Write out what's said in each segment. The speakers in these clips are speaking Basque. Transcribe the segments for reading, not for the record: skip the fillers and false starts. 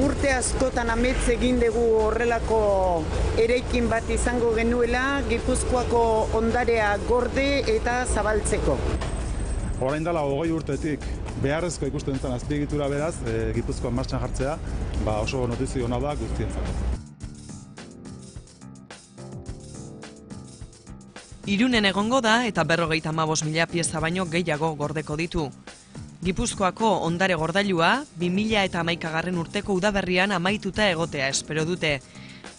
urte askotan amets egin dugu horrelako eraikin bat izango genuela Gipuzkoako ondarea gorde eta zabaltzeko. Orain dela 20 urtetik beharrezko ikusten zen azpiegitura beraz, Gipuzkoan martxan jartzea, oso notizio ona da guztientzako. Irunen egongo da eta 55.000 pieza baino gehiago gordeko ditu. Gipuzkoako ondare gordailua 2011 urteko udaberrian amaituta egotea espero dute.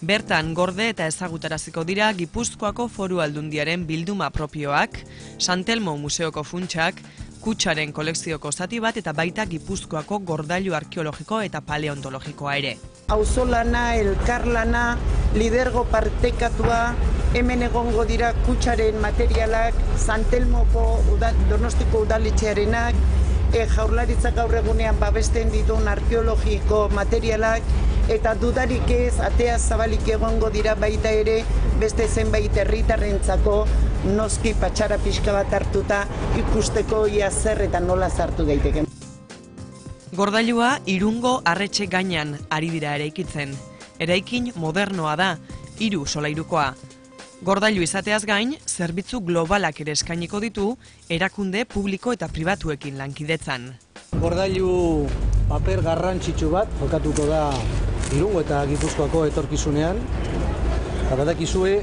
Bertan gorde eta ezagutaraziko dira Gipuzkoako Foru Aldundiaren bilduma propioak, Santelmo Museoko funtsak, Kutxaren kolekzioko zati bat eta baita Gipuzkoako gordailu arkeologiko eta paleontologikoa ere. Auzolana, elkarlana, lidergo partekatua, hemen egongo dira Kutxaren materialak, Santelmoko Donostiko udaletxearenak, Jaurlaritzak gaur egunean babesten dituen arkeologiko materialak, eta dudarik ez, atea zabalik egongo dira baita ere beste zenbait herritarrentzako noski patxara pixka bat hartuta ikusteko ia zer eta nola sartu daiteken. Gordailua Irungo Arretxe gainean ari dira eraikitzen. Eraikin modernoa da, 3 solairukoa. Gordailu izateaz gain, zerbitzu globalak ere eskainiko ditu, erakunde publiko eta pribatuekin lankidetzan. Gordailu paper garrantzitsu bat jokatuko da Irungo eta Gipuzkoako etorkizunean. Eta badakizue,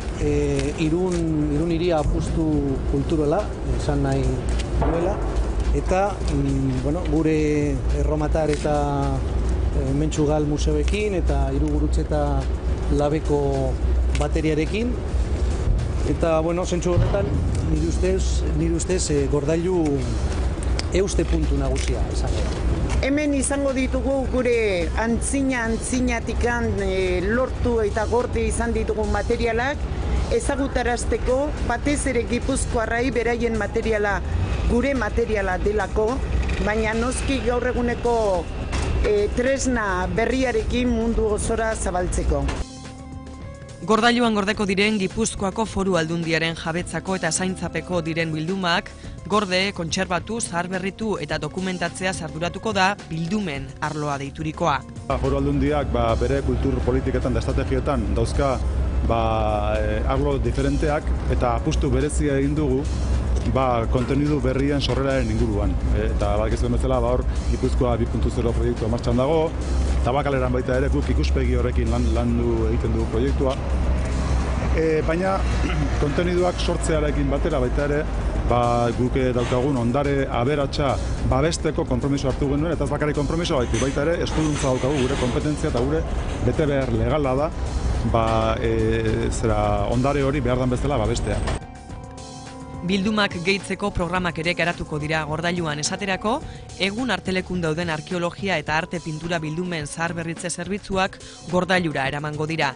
Irun hiria apustu kulturala, esan nahi duela. Eta gure Erromatar eta Mentxugal museoekin eta Irugurutze eta Labeko bateriarekin. Eta, zentzu horretan, nire ustez gordailu euste puntu nagusia izango da. Hemen izango ditugu gure antzinatikan lortu eta gorde izan ditugu materialak, ezagutarazteko batez ere Gipuzkoarrai beraien materiala gure materiala delako, baina noski gaur eguneko tresna berriarekin mundu osora zabaltzeko. Gordailuan gordeko diren Gipuzkoako Foru Aldundiaren jabetzako eta zaintzapeko diren bildumak, gorde, kontserbatu, zaharberritu eta dokumentatzea arduratuko da bildumen arloa deiturikoa. Foru Aldundiak bere kultur politiketan da estrategietan dauzka arlo diferenteak eta apustu berezia egin dugu kontenidu berrien sorreraren inguruan. Eta badakizuen bezala hor Gipuzkoa 2.0 proiektua martxan dago, Tabakaleran baita ere guk ikuspegi horrekin landu egiten du proiektua. Baina konteniduak sortzearekin batera baita ere guk daukagun ondare aberatsa babesteko konpromiso hartu genuen, eta ez bakarrik konpromiso baita ere eskuduntza daukagu gure kompetentzia eta gure bete behar legala da ondare hori behar den bezala babestea. Bildumak gehitzeko programak ere garatuko dira gordailuan esaterako, egun artelekun dauden arkeologia eta arte pintura bildumen zaharberritze zerbitzuak gordailura eramango dira.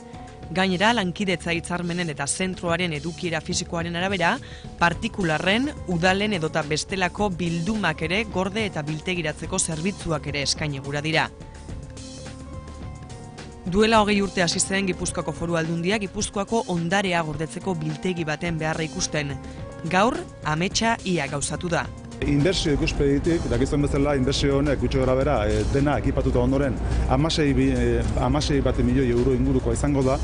Gainera, lankidetza hitzarmenen eta zentroaren edukiera fisikoaren arabera, partikularren, udalen edota bestelako bildumak ere gorde eta biltegiratzeko zerbitzuak ere eskaini gura dira. Duela 20 urte hasi zen Gipuzkoako Foru Aldundia Gipuzkoako ondarea gordetzeko biltegi baten beharra ikusten. Gaur, ametsa ia gauzatu da. Inbertsio ikuspegitik, dakizuen bezala, inbertsio honek gutxo gara bera, dena ekipatuta ondoren 16 milioi euro ingurukoa izango da,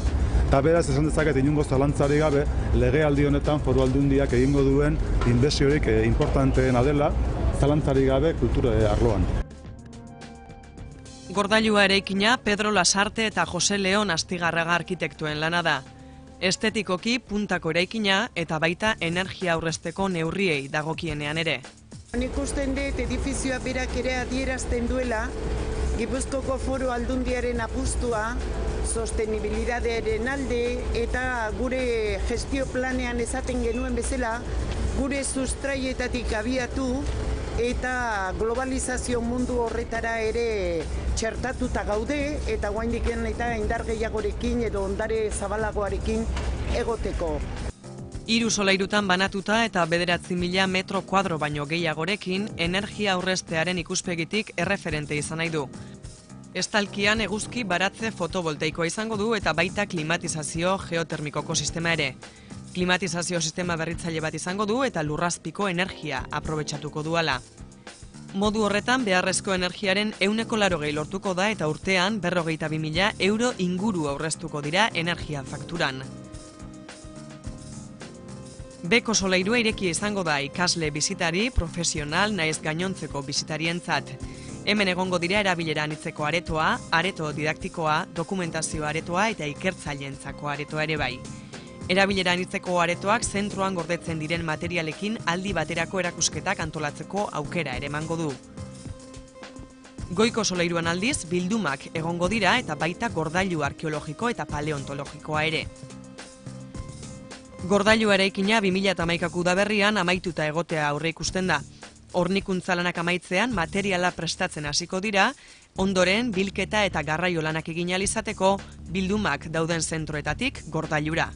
eta beraz esan dezaket inongo zalantzari gabe legealdi honetan Foru Aldundiak egingo duen inbertsiorik importanteena dela, zalantzari gabe kultura arloan. Gordailua eraikina Pedro Lasarte eta Jose Leon Astigarraga arkitektuen lana da. Estetikoki puntako eraikina eta baita energia aurrezteko neurriei dagokienean ere. Ikusten dut edifizioa berak ere adierazten duela Gipuzkoako Foru Aldundiaren apustua sostenibilidadearen alde eta gure gestio planean esaten genuen bezala gure sustraietatik abiatu eta globalizazio mundu horretara ere txertatuta gaude eta oraindiken eta indar gehiagorekin edo ondare zabalagoarekin egoteko. 3 solairutan banatuta eta 9.000 metro kuadro baino gehiagorekin energia aurreztearen ikuspegitik erreferente izan nahi du. Estalkian eguzki baratze fotovoltaikoa izango du eta baita klimatizazio geotermikoko sistema ere. Klimatizazio sistema berritzaile bat izango du eta lurrazpiko energia aprobetxatuko duala. Modu horretan beharrezko energiaren 180 lortuko da eta urtean 52.000 euro inguru aurreztuko dira energia fakturan. Beko solairua ireki izango da ikasle bizitari, profesional naiz gainontzeko bizitarientzat. Hemen egongo dira erabilera anitzeko aretoa, areto didaktikoa, dokumentazio aretoa eta ikertzaileentzako aretoa ere bai. Erabilera anitzeko aretoak zentroan gordetzen diren materialekin aldi baterako erakusketak antolatzeko aukera ere emango du. Goiko solairuan aldiz, bildumak egongo dira eta baita gordailu arkeologiko eta paleontologikoa ere. Gordailu eraikina 2011ko udaberrian amaituta egotea aurre ikusten da. Hornikuntza lanak amaitzean materiala prestatzen hasiko dira, ondoren bilketa eta garraio lanak egin ahal izateko bildumak dauden zentroetatik gordailura.